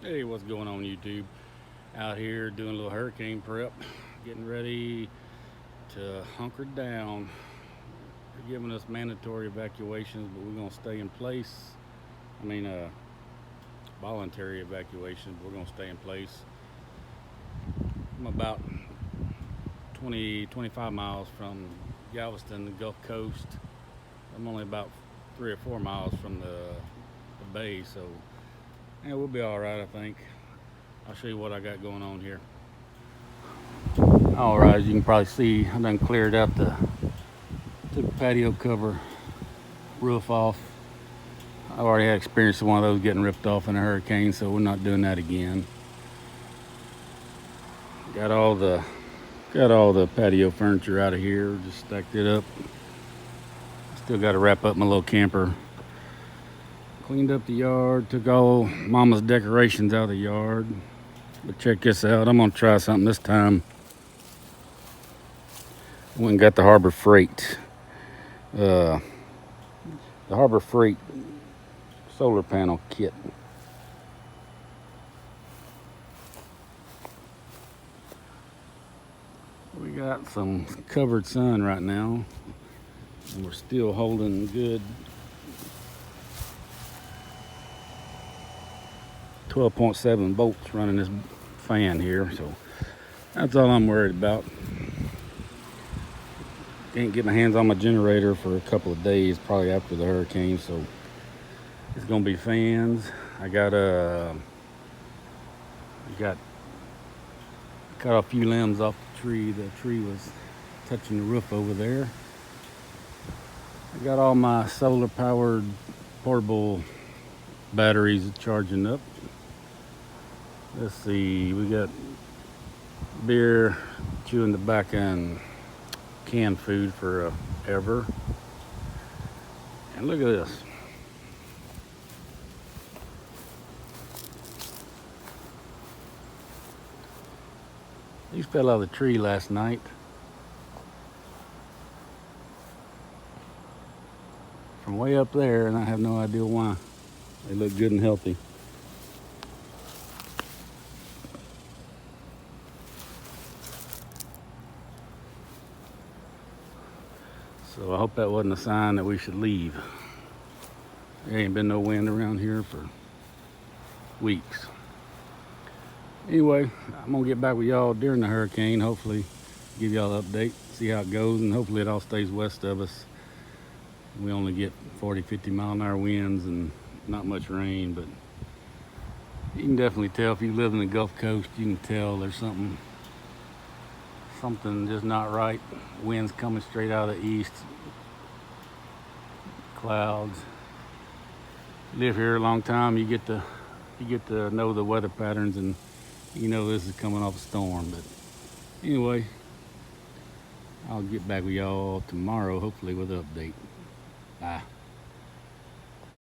Hey, what's going on YouTube? Out here doing a little hurricane prep, getting ready to hunker down. They're giving us mandatory evacuations, but we're gonna stay in place. I mean, voluntary evacuations, but we're gonna stay in place. I'm about 25 miles from Galveston, the Gulf Coast. I'm only about 3 or 4 miles from the bay, so yeah, we'll be all right, I think. I'll show you what I got going on here. All right, as you can probably see, I done cleared out took the patio cover roof off. I've already had experience of one of those getting ripped off in a hurricane, so we're not doing that again. Got all the patio furniture out of here, just stacked it up. Still got to wrap up my little camper. Cleaned up the yard, took all Mama's decorations out of the yard. But check this out, I'm gonna try something this time. Went and got the Harbor Freight. The Harbor Freight solar panel kit. We got some covered sun right now, and we're still holding good 12.7 volts running this fan here, so that's all I'm worried about. Can't get my hands on my generator for a couple of days, probably after the hurricane, so it's gonna be fans. I got cut a few limbs off the tree. The tree was touching the roof over there. I got all my solar powered portable batteries charging up. Let's see, we got beer, chewing tobacco, and canned food forever. And look at this. These fell out of the tree last night. From way up there, and I have no idea why. They look good and healthy. So I hope that wasn't a sign that we should leave. There ain't been no wind around here for weeks. Anyway, I'm gonna get back with y'all during the hurricane. Hopefully give y'all an update, see how it goes, and hopefully it all stays west of us. We only get 40-50 mile-an-hour winds and not much rain, but you can definitely tell if you live in the Gulf Coast, you can tell there's something just not right. Winds coming straight out of the east, clouds. Live here a long time, you get to know the weather patterns, and you know this is coming off a storm. But anyway, I'll get back with y'all tomorrow, hopefully with an update. Bye.